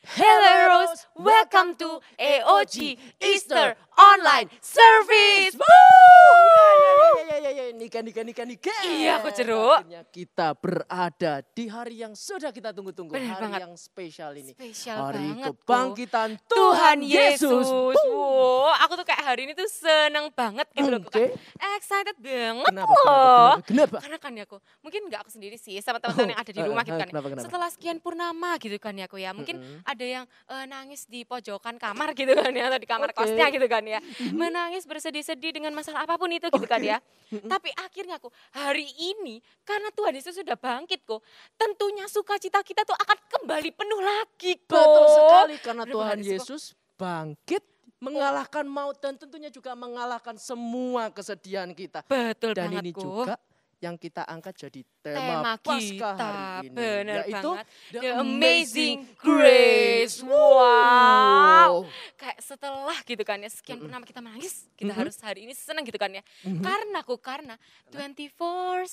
Hello Rose, welcome to AOG Easter Online Service. Nika. Iya, Coach Jeruk. Akhirnya kita berada di hari yang sudah kita tunggu-tunggu. Bener Hari banget. yang spesial ini. Spesial Hari banget, kebangkitan Tuhan Yesus. Yesus. Wow, aku tuh kayak hari ini tuh seneng banget gitu loh. Oke. Kayak excited banget Kenapa? loh. Kenapa? Karena kan ya aku, mungkin gak aku sendiri sih, sama teman-teman yang ada di rumah gitu kan. Kenapa? Setelah sekian purnama gitu kan ya aku ya. Mungkin ada yang nangis di pojokan kamar gitu kan ya. Atau di kamar kosnya gitu kan ya. Menangis bersedih-sedih dengan masalah apapun itu gitu kan ya. Tapi akhirnya aku hari ini karena Tuhan Yesus sudah bangkit kok. Tentunya sukacita kita tuh akan kembali penuh lagi kok. Betul sekali karena Bener Tuhan banget sih, kok. Yesus bangkit mengalahkan maut dan tentunya juga mengalahkan semua kesedihan kita. Betul Dan banget ini kok. juga yang kita angkat jadi Tema tema Paskah kita, hari ini. bener Yaitu banget. The The Amazing Amazing Grace. Grace. Wow. Kayak setelah gitu kan ya, sekian purnama kita menangis, kita harus hari ini senang gitu kan ya. Karena 24/7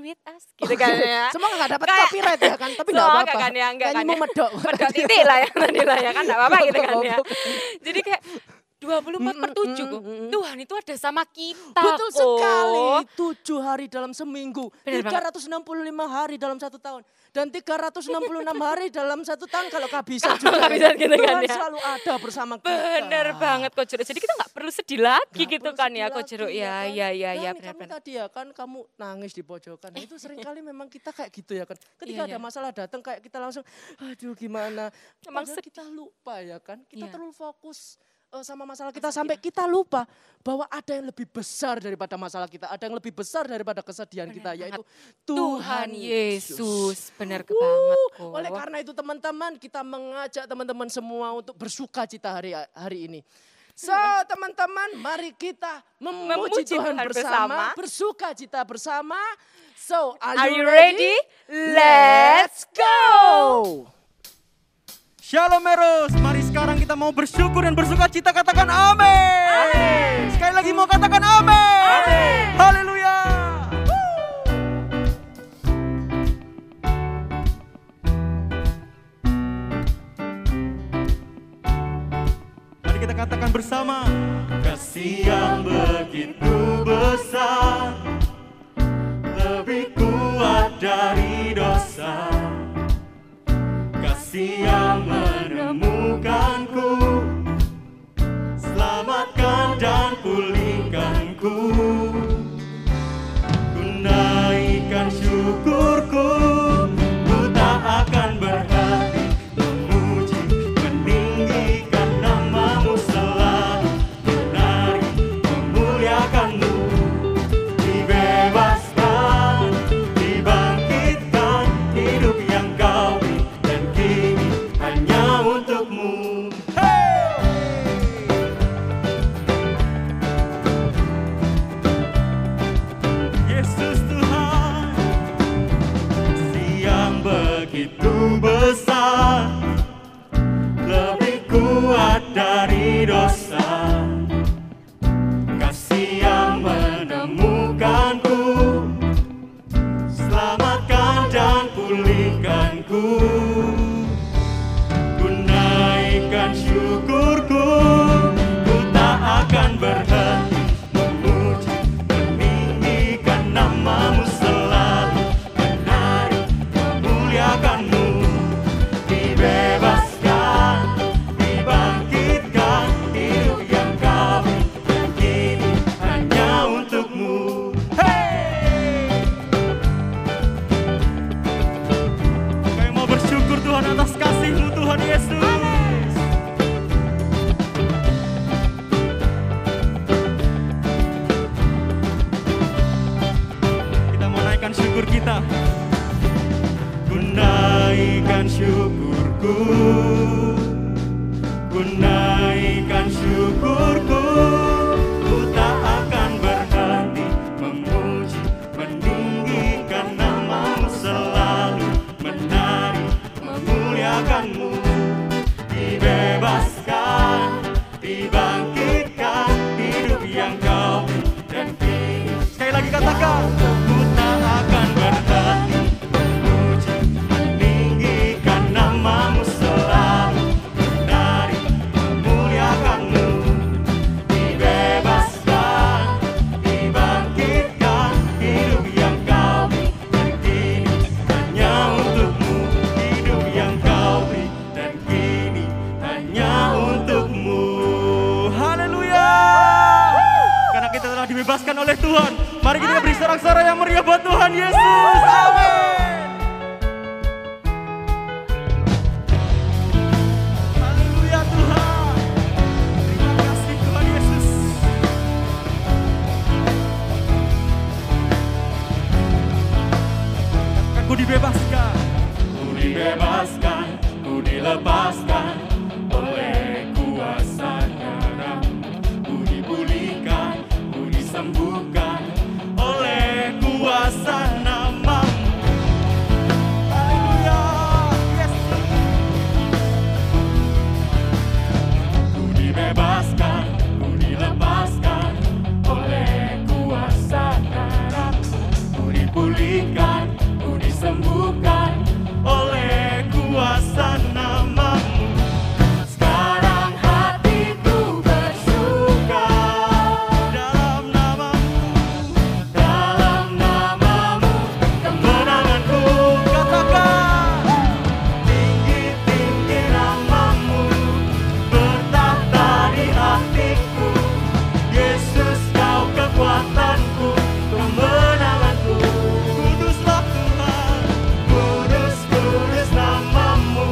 with us gitu kan ya. Semoga gak dapat Kayak- copyright ya kan, tapi gak Semoga apa-apa. kan ya, enggak kan Nyanyi ya. mau medok. Medok titik lah ya tadi lah ya kan, enggak apa-apa gitu kan ya. Jadi kayak 24/7 kok. Tuhan itu ada sama kita Betul kok. sekali, 7 hari dalam seminggu, Bener banget. 365 hari dalam 1 tahun. Dan 366 hari dalam 1 tahun kalau kehabisan juga. kehabisan gitu kan Tuhan ya. selalu ada bersama kita. Bener banget Coach Jeruk. Jadi kita nggak perlu sedih lagi Nggak gitu perlu kan sedih ya Coach Jeruk. lagi, Ya, kan? ya, ya, ya, Dan kamu benar-benar. tadi ya kan kamu nangis di pojokan. Nah, itu seringkali memang kita kayak gitu ya kan. Ketika Iya, ada iya. masalah datang kayak kita langsung aduh gimana. Emang Padahal kita lupa ya kan. Kita Iya. terlalu fokus sama masalah kita sampai kita lupa bahwa ada yang lebih besar daripada masalah kita. Ada yang lebih besar daripada kesedihan kita Benar yaitu Tuhan Tuhan Yesus. Bener banget kok. Oleh karena itu teman-teman kita mengajak teman-teman semua untuk bersuka cita hari ini. So teman-teman mari kita memuji Tuhan bersama, bersuka cita bersama. So Are you ready? Let's go! Shalom Eros, mari sekarang kita mau bersyukur dan bersuka cita, katakan amin. Sekali lagi mau katakan amin. Haleluya. Mari kita katakan bersama. Kasih yang begitu besar, lebih kuat dari dosa. Kasih yang menemukanku, selamatkan dan pulihkanku. Ku naikkan syukurku, ku tak akan berhenti memuji, meninggikan namamu selalu, menari, memuliakanmu. Dibebaskan, dibangkitkan, hidup yang kau beri dan kini hanya untukmu. Yesus Tuhan, yang begitu besar, lebih kuat dari dosa. Kasih yang menemukanku, selamatkan dan pulihkanku. Ku naikkan syukurku, ku tak akan berhenti memuji, meninggikan namamu selalu, menari, memuliakanmu. Dibebaskan, dibangkitkan, hidup yang kau beri dan kini hanya untukmu. Kami mau bersyukur Tuhan atas kasih-Mu Tuhan Yesus. Kita mau naikkan syukur kita. Ku naikkan syukurku, ku naikkan syukurku, ku tak akan berhenti memuji, meninggikan namamu selalu, menari, memuliakanmu. Dibebaskan, dibangkitkan, hidup yang kau beri dan kini. Sekali lagi katakan, ku tak akan berhenti memuji, meninggikan nama dibebaskan, ku dilepaskan oleh kuasa darah-Mu. Ku dipulihkan, ku disembuhkan oleh kuasa nama-Mu. Haleluya, yes. Ku dibebaskan, ku dilepaskan oleh kuasa darah-Mu. Ku dipulihkan, ku disembuhkan oleh kuasa nama-Mu. Sekarang hatiku bersuka dalam nama-Mu, dalam nama-Mu, kemenanganku. Katakan, tinggi-tinggi nama-Mu, bertahta di hatiku. Yesus, Kau kekuatanku, kemenanganku. Kuduslah Tuhan, kudus, kudus nama-Mu,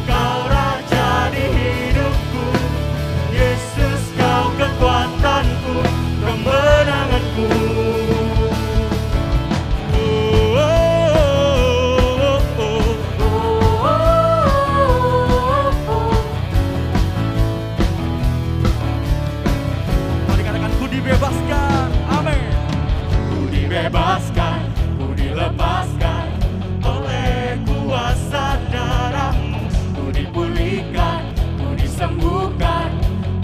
Kau Raja di hidupku. Yesus, Kau kekuatanku, kemenanganku. Mari katakan, ku dibebaskan, amin. Ku dibebaskan, ku dilepaskan oleh kuasa darah-Mu. Ku dipulihkan, ku disembuhkan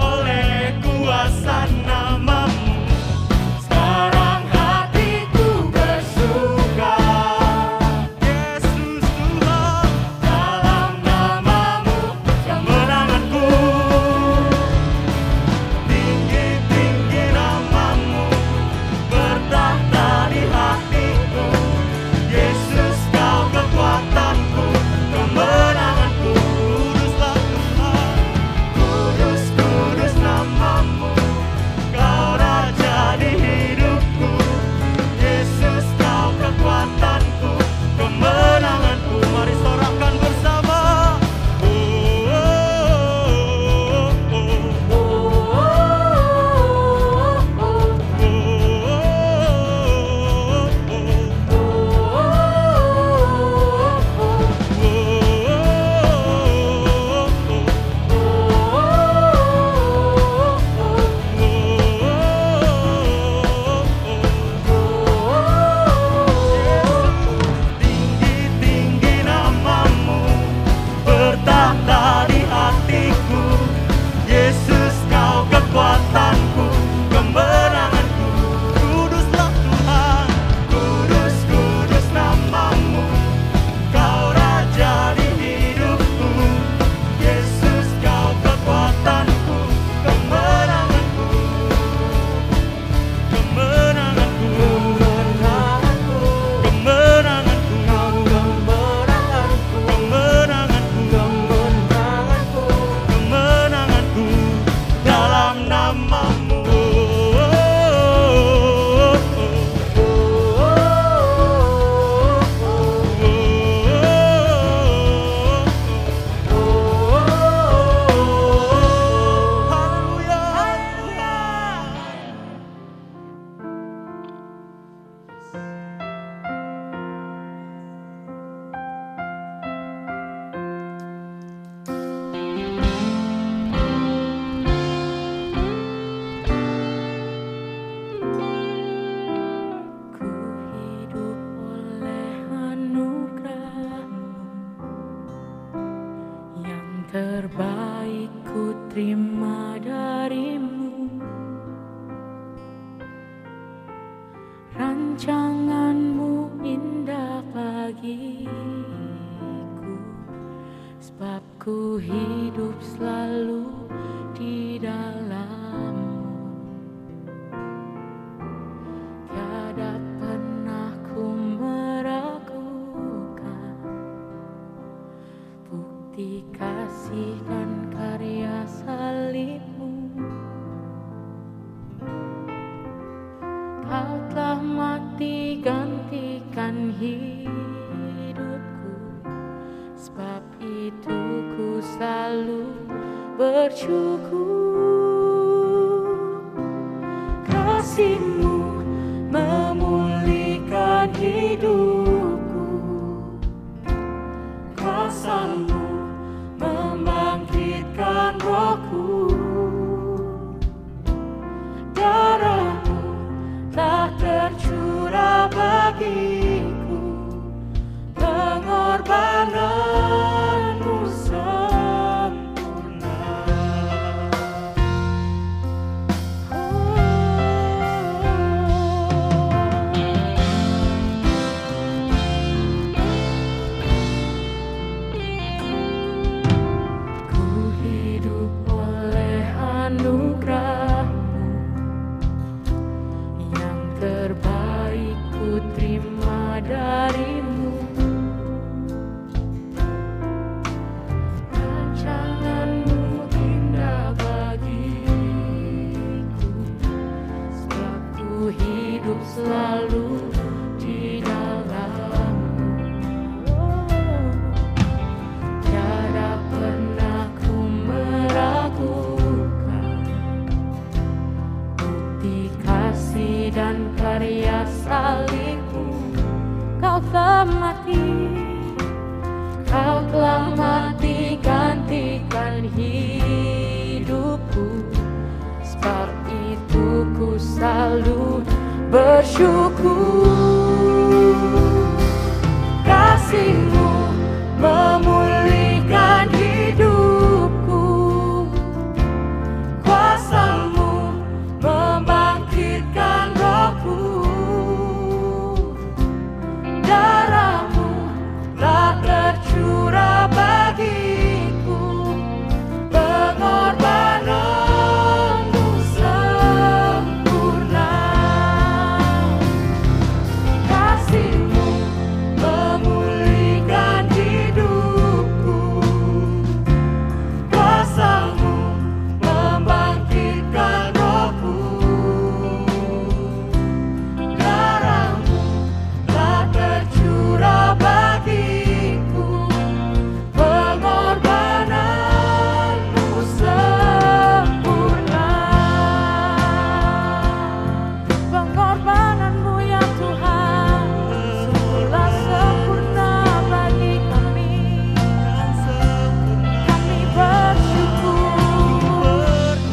oleh kuasa nama-Mu. Sekarang hatiku bersuka, Yesus Tuhan, dalam nama-Mu, kemenanganku. Tinggi-tinggi nama-Mu, bertahta di hatiku. Yesus, Kau kekuatanku, kemenanganku. Kuduslah Tuhan, kudus, kudus nama-Mu, Kau Raja di hidupku. Yesus, Kau kekuatanku, kemenanganku. Mari sorakan bersama. Tinggi-tinggi nama-Mu, bertahta di hatiku. Yesus, Kau kekuatanku, kemenanganku. Kuduslah Tuhan, kudus, kudus nama-Mu, Kau Raja di hidupku. Yesus, Kau kekuatanku, kemenanganku. Kemenanganku, kemenanganku, kemenanganku, kemenanganku, kemenanganku dalam nama-Mu. Haleluya, haleluya. Ku hidup oleh anugerah-Mu, yang terbaik ku terima dari-Mu. Rancangan-Mu indah bagiku, sebab ku hidup selalu di dalam-Mu. Tiada pernah ku meragukan bukti kasih dan karya salib-Mu. Kau telah mati gantikan hidupku, sebab itu ku selalu bersyukur. Kasih-Mu memulihkan hidupku, kuasa-Mu membangkitkan rohku. Darah-Mu telah tercurah bagiku, pengorbanan-Mu sempurna. Ku hidup oleh anugerah-Mu, yang terbaik ku terima dari-Mu. Rancangan-Mu indah bagiku, sebab ku hidup selalu di dalam-Mu. Tiada pernah ku meragukan bukti kasih dan karya salib-Mu. Kau telah mati, Kau telah mati gantikan hidupku. Sebab itu ku selalu bersyukur. Kasih-Mu memulihkan hidupku, kuasa-Mu membangkitkan rohku. Darah-Mu telah tercurah bagiku, pengorbanan-Mu sempurna. Kasih-Mu memulihkan hidupku, kuasa-Mu membangkitkan rohku. Darah-Mu telah tercurah bagiku, pengorbanan-Mu sempurna. Pengorbanan-Mu ya Tuhan, sungguhlah sempurna bagi kami. Kami bersyukur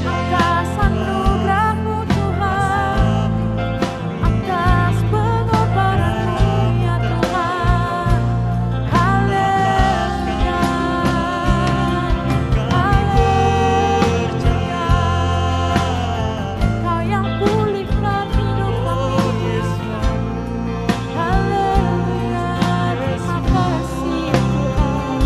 atas anugerah-Mu Tuhan, atas pengorbanan-Mu ya Tuhan. Haleluya, haleluya. Kau yang pulihkan hidup kami. Haleluya, terima kasih Tuhan.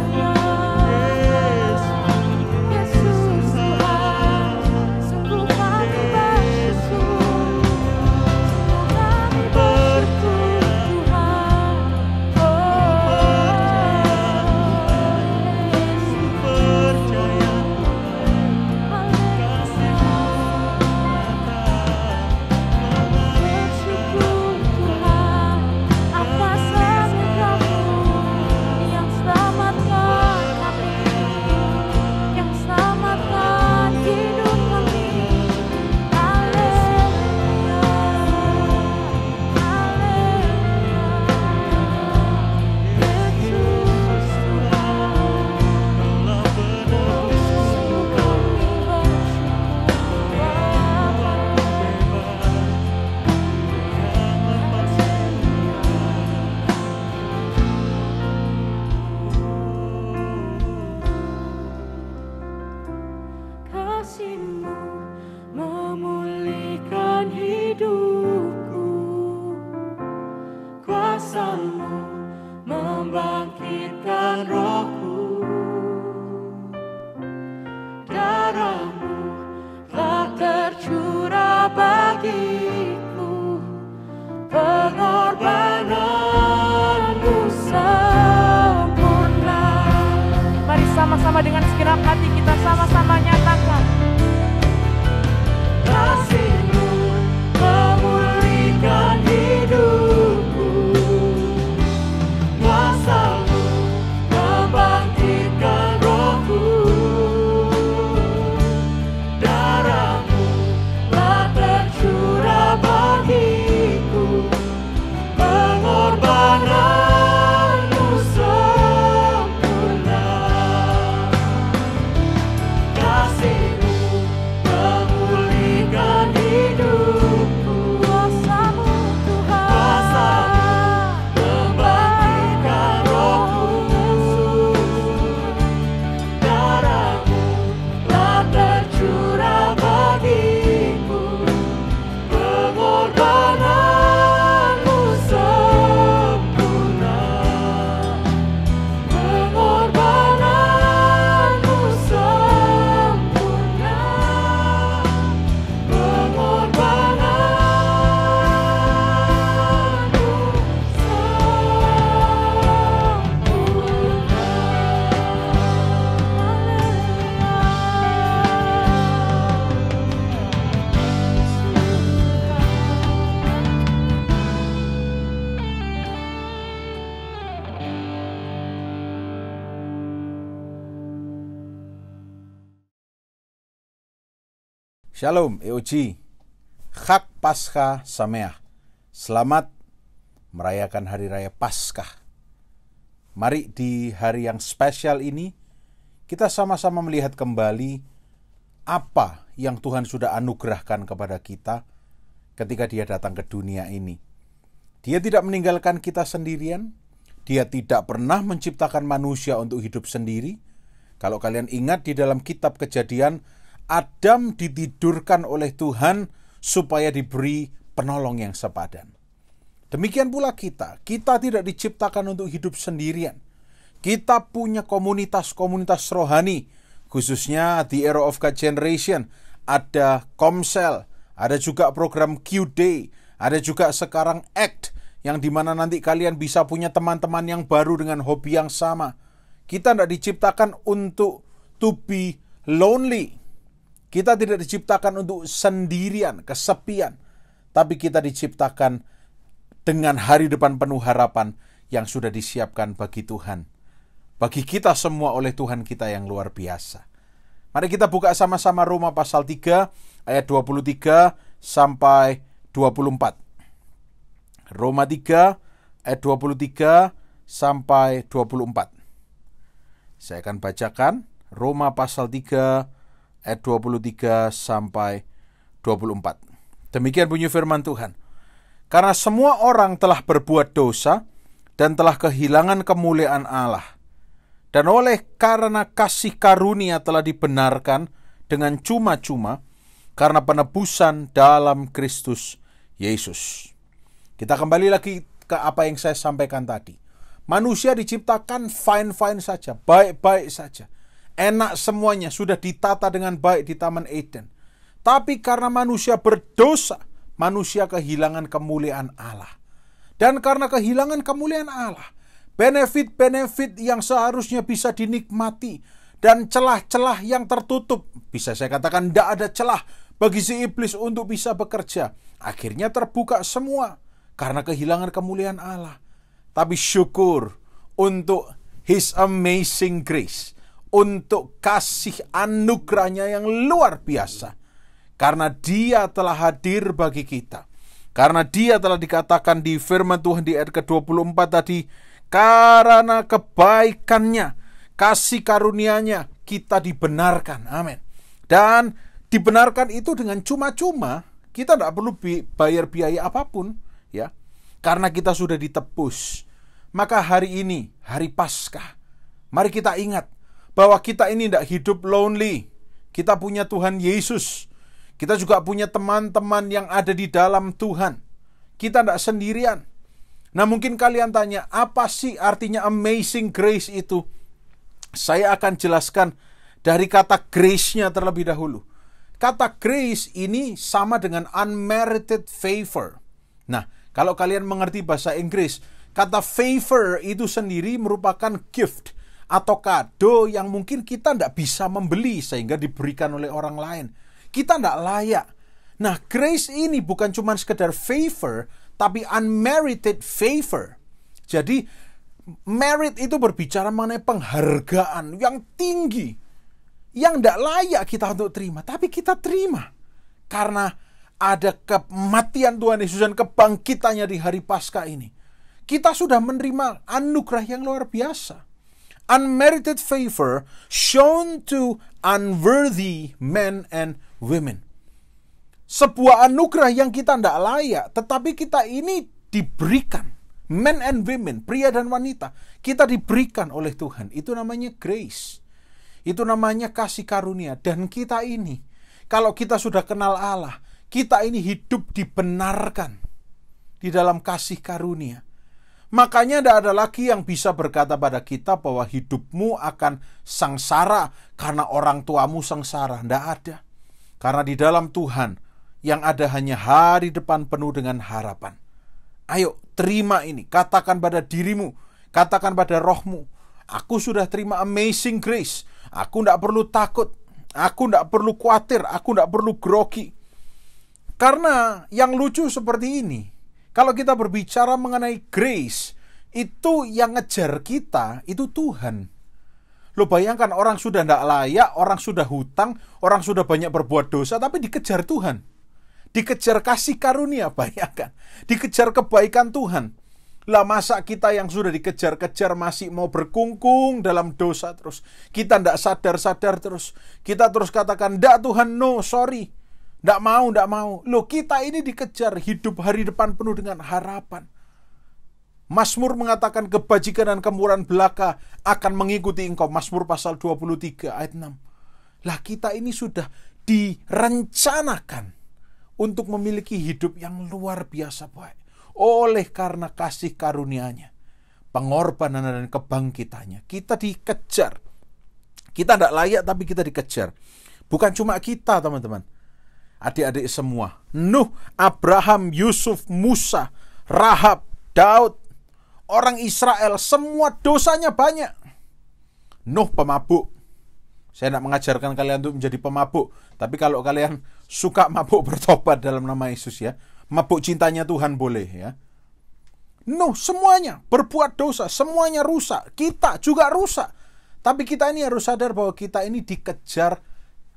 Haleluya, Yesus Tuhan, sungguh kami bersyukur, kami bersyukur Tuhan. Bersyukur Tuhan atas anugerah-Mu yang selamatkan kami, yang selamatkan hidup kami. Haleluya, haleluya. Yesus Tuhan, sungguh kami kasih-Mu memulihkan hidupku, kuasa-Mu membangkitkan rohku. Darah-Mu telah tercurah bagiku, pengorbanan-Mu sempurna. Mari sama-sama dengan segenap hati kita sama-sama nyatakan. Kasih-Mu memulihkan hidupku, kuasa-Mu membangkitkan rohku. Darah-Mu telah tercurah bagiku, Shalom, EOG. Chag Paschah Sameach. Selamat merayakan Hari Raya Paskah. Mari di hari yang spesial ini, kita sama-sama melihat kembali apa yang Tuhan sudah anugerahkan kepada kita ketika Dia datang ke dunia ini. Dia tidak meninggalkan kita sendirian. Dia tidak pernah menciptakan manusia untuk hidup sendiri. Kalau kalian ingat di dalam kitab Kejadian, Adam ditidurkan oleh Tuhan supaya diberi penolong yang sepadan. Demikian pula kita tidak diciptakan untuk hidup sendirian. Kita punya komunitas-komunitas rohani, khususnya The Era of God Generation, ada Komsel, ada juga program Q-Day, ada juga sekarang ACT, yang dimana nanti kalian bisa punya teman-teman yang baru dengan hobi yang sama. Kita tidak diciptakan untuk to be lonely. Kita tidak diciptakan untuk sendirian, kesepian. Tapi kita diciptakan dengan hari depan penuh harapan yang sudah disiapkan bagi Tuhan. Bagi kita semua oleh Tuhan kita yang luar biasa. Mari kita buka sama-sama Roma pasal 3 ayat 23 sampai 24. Roma 3 ayat 23 sampai 24. Saya akan bacakan Roma pasal 3 ayat 23 sampai 24. Demikian bunyi firman Tuhan. Karena semua orang telah berbuat dosa dan telah kehilangan kemuliaan Allah. Dan oleh karena kasih karunia telah dibenarkan dengan cuma-cuma karena penebusan dalam Kristus Yesus. Kita kembali lagi ke apa yang saya sampaikan tadi. Manusia diciptakan fine-fine saja, baik-baik saja. Enak semuanya, sudah ditata dengan baik di Taman Eden. Tapi karena manusia berdosa, manusia kehilangan kemuliaan Allah. Dan karena kehilangan kemuliaan Allah, benefit-benefit yang seharusnya bisa dinikmati dan celah-celah yang tertutup, bisa saya katakan tidak ada celah bagi si iblis untuk bisa bekerja, akhirnya terbuka semua karena kehilangan kemuliaan Allah. Tapi syukur untuk His amazing grace, untuk kasih anugerahnya yang luar biasa. Karena Dia telah hadir bagi kita. Karena Dia telah dikatakan di firman Tuhan di ayat ke-24 tadi, karena kebaikannya, kasih karunia-Nya, kita dibenarkan. Amin. Dan dibenarkan itu dengan cuma-cuma, kita tidak perlu bayar biaya apapun, ya. Karena kita sudah ditebus. Maka hari ini, hari Paskah, mari kita ingat bahwa kita ini tidak hidup lonely. Kita punya Tuhan Yesus. Kita juga punya teman-teman yang ada di dalam Tuhan. Kita tidak sendirian. Nah, mungkin kalian tanya, apa sih artinya amazing grace itu? Saya akan jelaskan dari kata grace-nya terlebih dahulu. Kata grace ini sama dengan unmerited favor. Nah, kalau kalian mengerti bahasa Inggris, kata favor itu sendiri merupakan gift atau kado yang mungkin kita tidak bisa membeli sehingga diberikan oleh orang lain. Kita tidak layak. Nah, grace ini bukan cuma sekedar favor, tapi unmerited favor. Jadi, merit itu berbicara mengenai penghargaan yang tinggi, yang tidak layak kita untuk terima, tapi kita terima. Karena ada kematian Tuhan Yesus dan kebangkitannya di hari Paskah ini. Kita sudah menerima anugerah yang luar biasa. Unmerited favor shown to unworthy men and women. Sebuah anugerah yang kita tidak layak, tetapi kita ini diberikan. Men and women, pria dan wanita, kita diberikan oleh Tuhan. Itu namanya grace. Itu namanya kasih karunia. Dan kita ini, kalau kita sudah kenal Allah, kita ini hidup dibenarkan di dalam kasih karunia. Makanya tidak ada lagi yang bisa berkata pada kita bahwa hidupmu akan sengsara karena orang tuamu sengsara. Tidak ada. Karena di dalam Tuhan yang ada hanya hari depan penuh dengan harapan. Ayo terima ini. Katakan pada dirimu. Katakan pada rohmu. Aku sudah terima amazing grace. Aku tidak perlu takut. Aku tidak perlu khawatir. Aku tidak perlu grogi. Karena yang lucu seperti ini. Kalau kita berbicara mengenai grace, itu yang ngejar kita, itu Tuhan. Lo bayangkan orang sudah tidak layak, orang sudah hutang, orang sudah banyak berbuat dosa, tapi dikejar Tuhan. Dikejar kasih karunia, bayangkan. Dikejar kebaikan Tuhan. Lah masa kita yang sudah dikejar-kejar masih mau berkungkung dalam dosa terus. Kita tidak sadar-sadar terus. Kita terus katakan, "Ndak Tuhan, no, sorry. Ndak mau. Loh, kita ini dikejar hidup hari depan penuh dengan harapan. Mazmur mengatakan kebajikan dan kemurahan belaka akan mengikuti engkau. Mazmur pasal 23 ayat 6. Lah kita ini sudah direncanakan untuk memiliki hidup yang luar biasa baik. Oleh karena kasih karunia-Nya, pengorbanan dan kebangkitannya, kita dikejar. Kita tidak layak tapi kita dikejar. Bukan cuma kita, teman-teman. Adik-adik semua. Nuh, Abraham, Yusuf, Musa, Rahab, Daud, orang Israel, semua dosanya banyak. Nuh pemabuk. Saya tidak mengajarkan kalian untuk menjadi pemabuk. Tapi kalau kalian suka mabuk, bertobat dalam nama Yesus ya. Mabuk cintanya Tuhan boleh ya. Nuh semuanya berbuat dosa, semuanya rusak. Kita juga rusak. Tapi kita ini harus sadar bahwa kita ini dikejar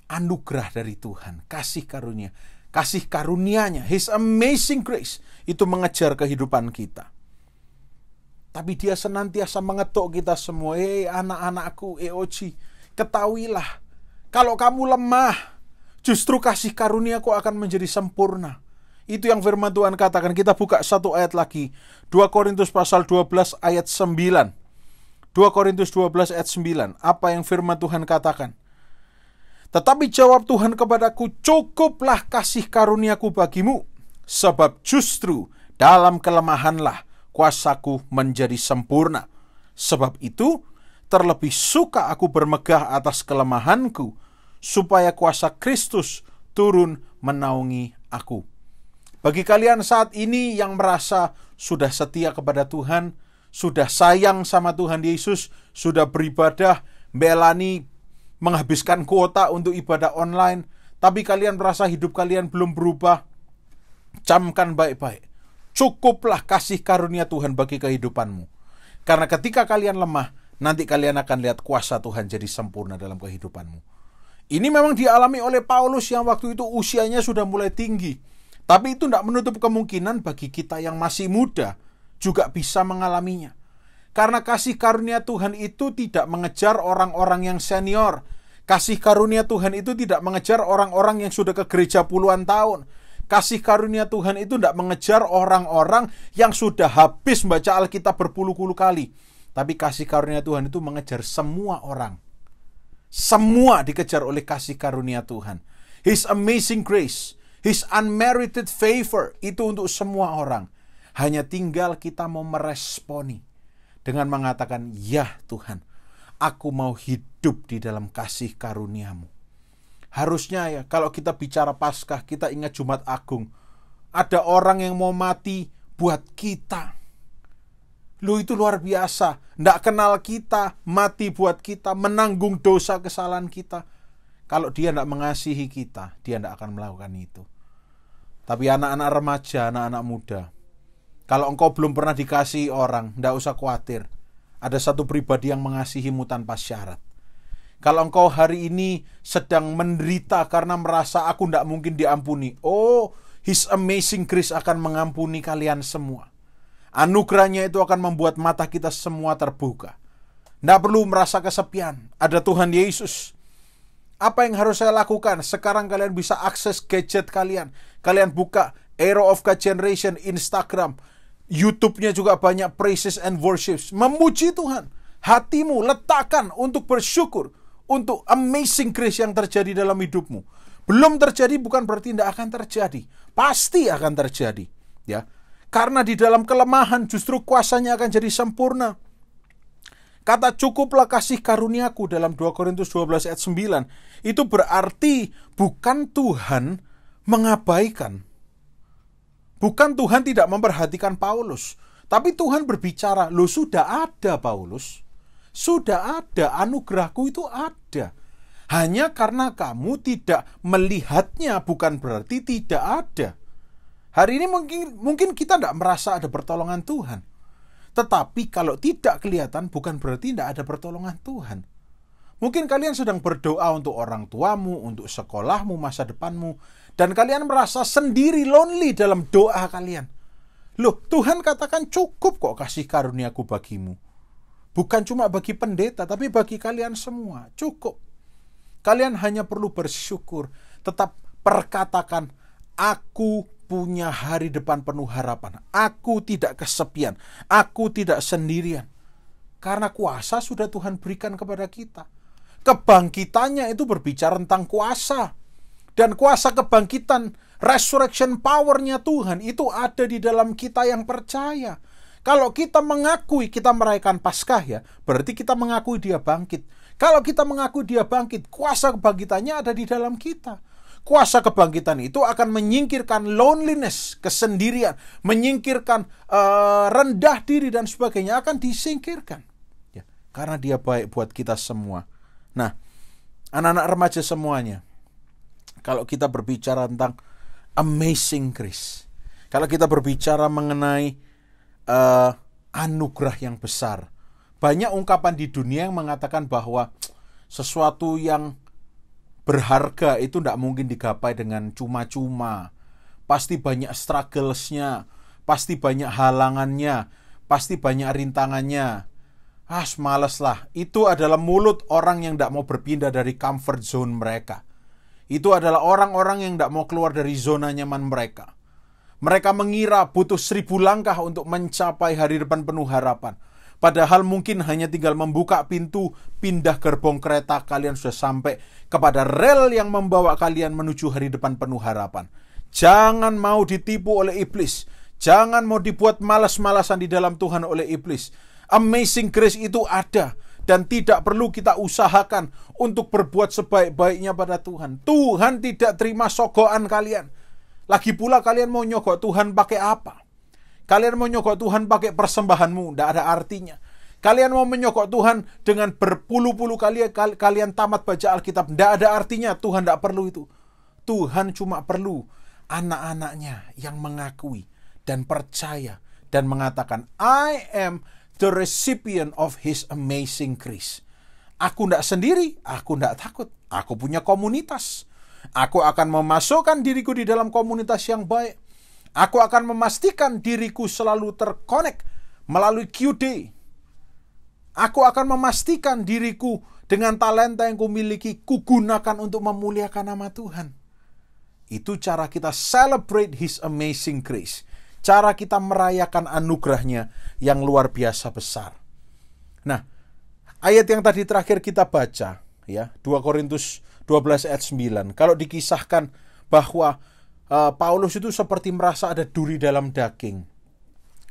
anugerah dari Tuhan. Kasih karunia. Kasih karunia-Nya, His amazing grace, itu mengejar kehidupan kita. Tapi Dia senantiasa mengetuk kita semua. Anak-anakku, EOG, ketahuilah, kalau kamu lemah, justru kasih karunia-Ku akan menjadi sempurna. Itu yang firman Tuhan katakan. Kita buka satu ayat lagi. 2 Korintus pasal 12 ayat 9. 2 Korintus 12 ayat 9. Apa yang firman Tuhan katakan? Tetapi jawab Tuhan kepadaku, cukuplah kasih karunia-Ku bagimu, sebab justru dalam kelemahanlah kuasaku menjadi sempurna. Sebab itu, terlebih suka aku bermegah atas kelemahanku, supaya kuasa Kristus turun menaungi aku. Bagi kalian saat ini yang merasa sudah setia kepada Tuhan, sudah sayang sama Tuhan Yesus, sudah beribadah, belani menghabiskan kuota untuk ibadah online, tapi kalian merasa hidup kalian belum berubah, camkan baik-baik. Cukuplah kasih karunia Tuhan bagi kehidupanmu. Karena ketika kalian lemah, nanti kalian akan lihat kuasa Tuhan jadi sempurna dalam kehidupanmu. Ini memang dialami oleh Paulus yang waktu itu usianya sudah mulai tinggi. Tapi itu tidak menutup kemungkinan bagi kita yang masih muda juga bisa mengalaminya. Karena kasih karunia Tuhan itu tidak mengejar orang-orang yang senior. Kasih karunia Tuhan itu tidak mengejar orang-orang yang sudah ke gereja puluhan tahun. Kasih karunia Tuhan itu tidak mengejar orang-orang yang sudah habis membaca Alkitab berpuluh-puluh kali. Tapi kasih karunia Tuhan itu mengejar semua orang. Semua dikejar oleh kasih karunia Tuhan. His amazing grace, His unmerited favor, itu untuk semua orang. Hanya tinggal kita mau meresponi dengan mengatakan, ya Tuhan, aku mau hidup di dalam kasih karunia-Mu. Harusnya ya, kalau kita bicara Paskah, kita ingat Jumat Agung. Ada orang yang mau mati buat kita. Lu itu luar biasa. Nggak kenal kita, mati buat kita, menanggung dosa kesalahan kita. Kalau dia tidak mengasihi kita, dia tidak akan melakukan itu. Tapi anak-anak remaja, anak-anak muda, kalau engkau belum pernah dikasihi orang, tidak usah khawatir. Ada satu pribadi yang mengasihimu tanpa syarat. Kalau engkau hari ini sedang menderita karena merasa aku tidak mungkin diampuni, oh, His amazing grace akan mengampuni kalian semua. Anugerahnya itu akan membuat mata kita semua terbuka. Tidak perlu merasa kesepian. Ada Tuhan Yesus. Apa yang harus saya lakukan? Sekarang kalian bisa akses gadget kalian. Kalian buka Arrow of God Generation, Instagram. YouTube-nya juga banyak praises and worships. Memuji Tuhan. Hatimu letakkan untuk bersyukur. Untuk amazing grace yang terjadi dalam hidupmu. Belum terjadi bukan berarti tidak akan terjadi. Pasti akan terjadi. Ya. Karena di dalam kelemahan justru kuasanya akan jadi sempurna. Kata cukuplah kasih karuniaku dalam 2 Korintus 12 ayat 9. Itu berarti bukan Tuhan mengabaikan. Bukan Tuhan tidak memperhatikan Paulus. Tapi Tuhan berbicara, loh sudah ada Paulus. Sudah ada, anugerahku itu ada. Hanya karena kamu tidak melihatnya bukan berarti tidak ada. Hari ini mungkin kita tidak merasa ada pertolongan Tuhan. Tetapi kalau tidak kelihatan bukan berarti tidak ada pertolongan Tuhan. Mungkin kalian sedang berdoa untuk orang tuamu, untuk sekolahmu, masa depanmu. Dan kalian merasa sendiri, lonely dalam doa kalian. Loh, Tuhan katakan cukup kok kasih karuniaku bagimu. Bukan cuma bagi pendeta, tapi bagi kalian semua. Cukup. Kalian hanya perlu bersyukur. Tetap perkatakan, aku punya hari depan penuh harapan. Aku tidak kesepian. Aku tidak sendirian. Karena kuasa sudah Tuhan berikan kepada kita. Kebangkitannya itu berbicara tentang kuasa. Dan kuasa kebangkitan, resurrection power-nya Tuhan itu ada di dalam kita yang percaya. Kalau kita mengakui kita merayakan Paskah ya, berarti kita mengakui dia bangkit. Kalau kita mengakui dia bangkit, kuasa kebangkitannya ada di dalam kita. Kuasa kebangkitan itu akan menyingkirkan loneliness, kesendirian, menyingkirkan rendah diri dan sebagainya, akan disingkirkan. Ya, karena dia baik buat kita semua. Nah, anak-anak remaja semuanya, kalau kita berbicara tentang amazing grace, kalau kita berbicara mengenai anugerah yang besar, banyak ungkapan di dunia yang mengatakan bahwa sesuatu yang berharga itu tidak mungkin digapai dengan cuma-cuma. Pasti banyak strugglesnya, pasti banyak halangannya, pasti banyak rintangannya. Males lah. Itu adalah mulut orang yang tidak mau berpindah dari comfort zone mereka. Itu adalah orang-orang yang tidak mau keluar dari zona nyaman mereka. Mereka mengira butuh 1000 langkah untuk mencapai hari depan penuh harapan. Padahal mungkin hanya tinggal membuka pintu, pindah gerbong kereta, kalian sudah sampai kepada rel yang membawa kalian menuju hari depan penuh harapan. Jangan mau ditipu oleh iblis. Jangan mau dibuat malas-malasan di dalam Tuhan oleh iblis. Amazing grace itu ada. Dan tidak perlu kita usahakan untuk berbuat sebaik-baiknya pada Tuhan. Tuhan tidak terima sogokan kalian. Lagi pula kalian mau nyogok Tuhan pakai apa? Kalian mau nyogok Tuhan pakai persembahanmu, tidak ada artinya. Kalian mau menyogok Tuhan dengan berpuluh-puluh kali kalian tamat baca Alkitab, tidak ada artinya. Tuhan tidak perlu itu. Tuhan cuma perlu anak-anaknya yang mengakui dan percaya dan mengatakan, I am the recipient of His amazing grace. Aku tidak sendiri, aku tidak takut. Aku punya komunitas. Aku akan memasukkan diriku di dalam komunitas yang baik. Aku akan memastikan diriku selalu terkonek melalui QD. Aku akan memastikan diriku dengan talenta yang kumiliki, kugunakan untuk memuliakan nama Tuhan. Itu cara kita celebrate His amazing grace. Cara kita merayakan anugerahnya yang luar biasa besar. Nah, ayat yang tadi terakhir kita baca, ya, 2 Korintus 12 ayat 9. Kalau dikisahkan bahwa Paulus itu seperti merasa ada duri dalam daging.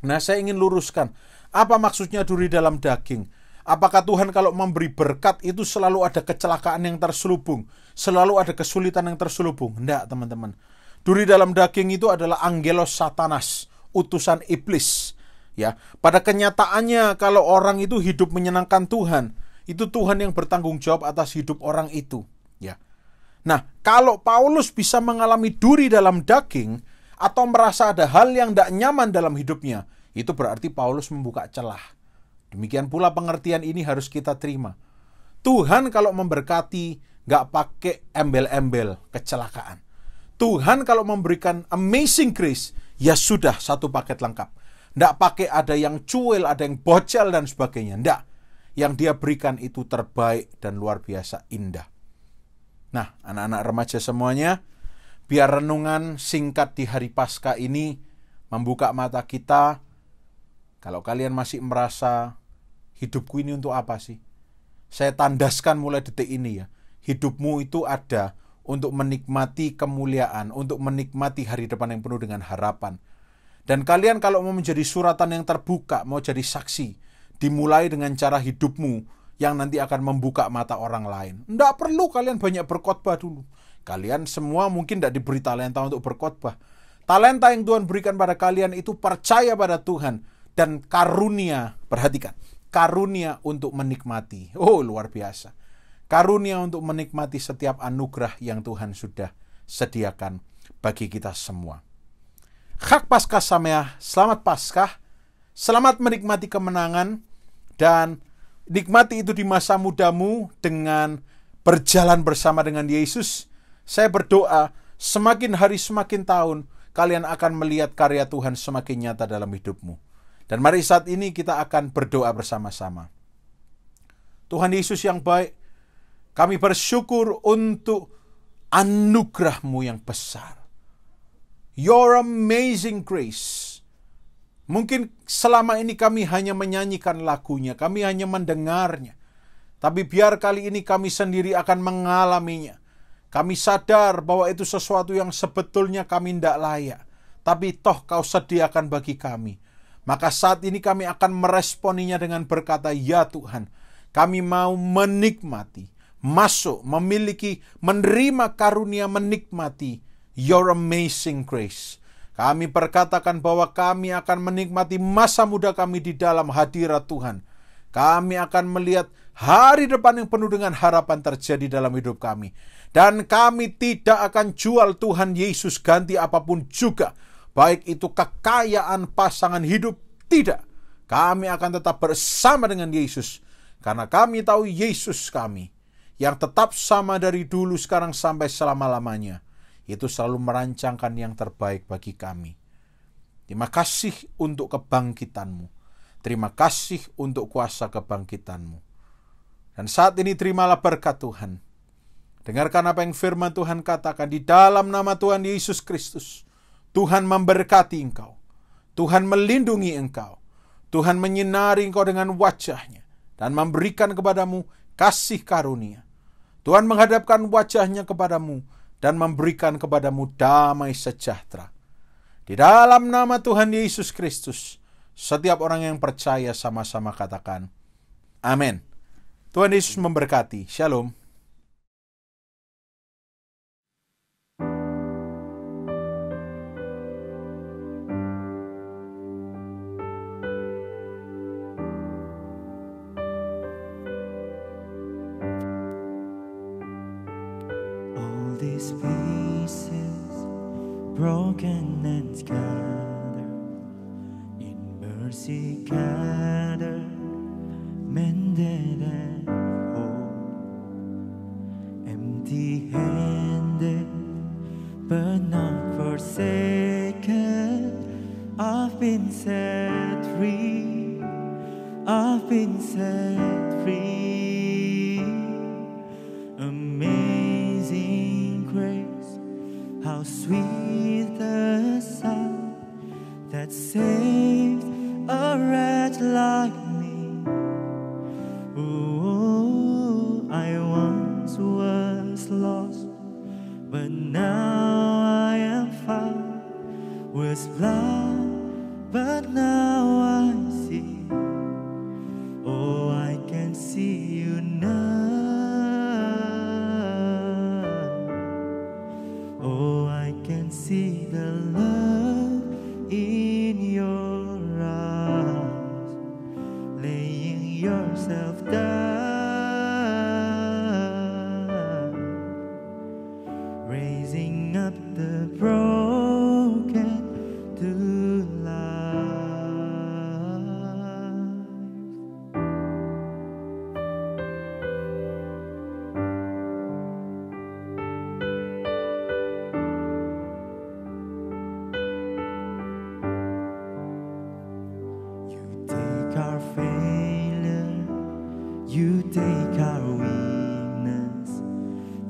Nah, saya ingin luruskan. Apa maksudnya duri dalam daging? Apakah Tuhan kalau memberi berkat itu selalu ada kecelakaan yang terselubung? Selalu ada kesulitan yang terselubung? Tidak, teman-teman. Duri dalam daging itu adalah angelos satanas, utusan iblis. Ya, pada kenyataannya kalau orang itu hidup menyenangkan Tuhan, itu Tuhan yang bertanggung jawab atas hidup orang itu. Ya. Nah, kalau Paulus bisa mengalami duri dalam daging atau merasa ada hal yang tidak nyaman dalam hidupnya, itu berarti Paulus membuka celah. Demikian pula pengertian ini harus kita terima. Tuhan kalau memberkati nggak pakai embel-embel kecelakaan. Tuhan kalau memberikan amazing grace, ya sudah satu paket lengkap. Nggak pakai ada yang cuil, ada yang bocel dan sebagainya. Nggak. Yang dia berikan itu terbaik dan luar biasa indah. Nah, anak-anak remaja semuanya, biar renungan singkat di hari Paskah ini membuka mata kita. Kalau kalian masih merasa, hidupku ini untuk apa sih? Saya tandaskan mulai detik ini ya. Hidupmu itu ada untuk menikmati kemuliaan, untuk menikmati hari depan yang penuh dengan harapan. Dan kalian kalau mau menjadi suratan yang terbuka, mau jadi saksi, dimulai dengan cara hidupmu yang nanti akan membuka mata orang lain. Tidak perlu kalian banyak berkhotbah dulu. Kalian semua mungkin tidak diberi talenta untuk berkhotbah. Talenta yang Tuhan berikan pada kalian itu percaya pada Tuhan dan karunia, perhatikan, karunia untuk menikmati. Oh, luar biasa. Karunia untuk menikmati setiap anugerah yang Tuhan sudah sediakan bagi kita semua. Chag Paschah Sameach, selamat Paskah, selamat menikmati kemenangan, dan nikmati itu di masa mudamu dengan berjalan bersama dengan Yesus. Saya berdoa semakin hari semakin tahun kalian akan melihat karya Tuhan semakin nyata dalam hidupmu. Dan mari saat ini kita akan berdoa bersama-sama. Tuhan Yesus yang baik, kami bersyukur untuk anugerah-Mu yang besar. Your amazing grace. Mungkin selama ini kami hanya menyanyikan lagunya, kami hanya mendengarnya. Tapi biar kali ini kami sendiri akan mengalaminya. Kami sadar bahwa itu sesuatu yang sebetulnya kami tidak layak. Tapi toh Kau sediakan bagi kami. Maka saat ini kami akan meresponinya dengan berkata, ya Tuhan, kami mau menikmati, masuk, memiliki, menerima karunia menikmati Your amazing grace. Kami perkatakan bahwa kami akan menikmati masa muda kami di dalam hadirat Tuhan. Kami akan melihat hari depan yang penuh dengan harapan terjadi dalam hidup kami. Dan kami tidak akan jual Tuhan Yesus ganti apapun juga. Baik itu kekayaan pasangan hidup, tidak. Kami akan tetap bersama dengan Yesus. Karena kami tahu Yesus kami, yang tetap sama dari dulu sekarang sampai selama-lamanya, itu selalu merancangkan yang terbaik bagi kami. Terima kasih untuk kebangkitan-Mu. Terima kasih untuk kuasa kebangkitan-Mu. Dan saat ini terimalah berkat Tuhan. Dengarkan apa yang firman Tuhan katakan. Di dalam nama Tuhan Yesus Kristus, Tuhan memberkati engkau. Tuhan melindungi engkau. Tuhan menyinari engkau dengan wajah-Nya dan memberikan kepadamu kasih karunia. Tuhan menghadapkan wajah-Nya kepadamu dan memberikan kepadamu damai sejahtera. Di dalam nama Tuhan Yesus Kristus, setiap orang yang percaya sama-sama katakan, amin. Tuhan Yesus memberkati. Shalom. All these pieces broken and scattered, in mercy gathered, mended and whole, empty-handed but not forsaken. I've been set free, I've been set free. Amazing grace, how sweet the sound that saved a wretch like me. Oh, I once was lost, but now I am found. Was blind, but now I see. Oh, I can see you now. Oh, I can see the love in your eyes, laying yourself down, raising up the broken to life. You take our failure, you take our weakness,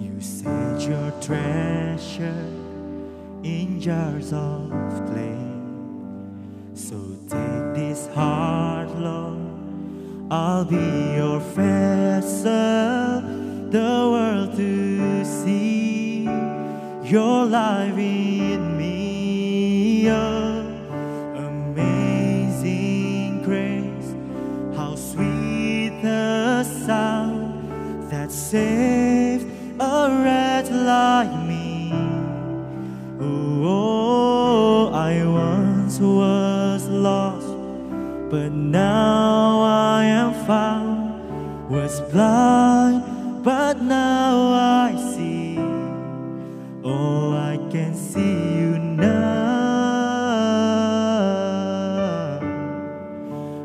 you set your treasure in jars of clay. So take this heart, Lord, I'll be your vessel, the world to see your life in me. Oh, amazing grace, how sweet the sound that saved a wretch like me. Oh, I once was lost, but now I am found. Was blind, but now I see. Oh, I can see you now.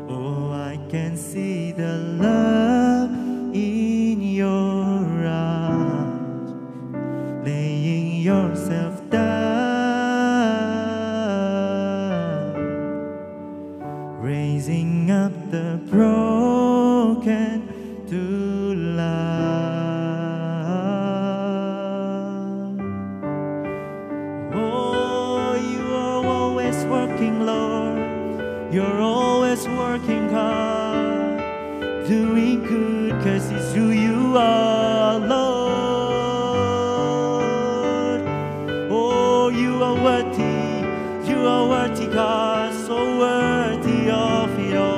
Oh, I can see the love raising up the broken to life. Oh, you are always working, Lord. You're always working hard, doing good, 'cause it's who you are, Lord. Oh, you are worthy, God, so worthy of it all.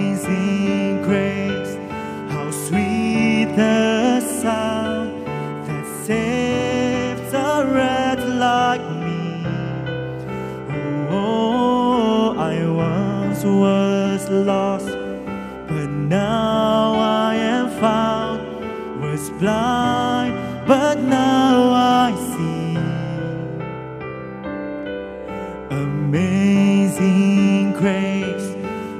Amazing grace, how sweet the sound that saves a wretch like me. Oh, I once was lost, but now I am found. Was blind, but now I see. Amazing grace,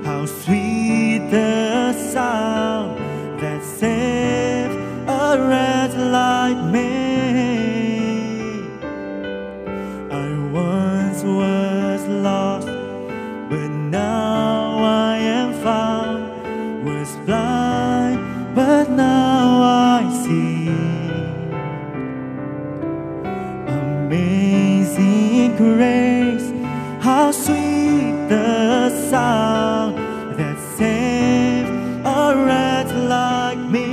how sweet the sound that saved a wretch like me. I once was lost, but now I am found. Was blind, but now I see. Amazing grace, how sweet the sound that saved a wretch like me.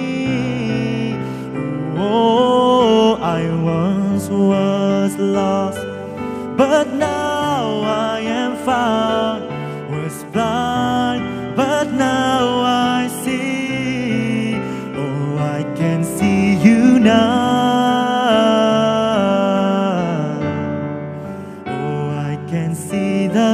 Oh, I once was lost, but now I am found. Was blind, but now I see. Oh, I can see you now. Oh, I can see the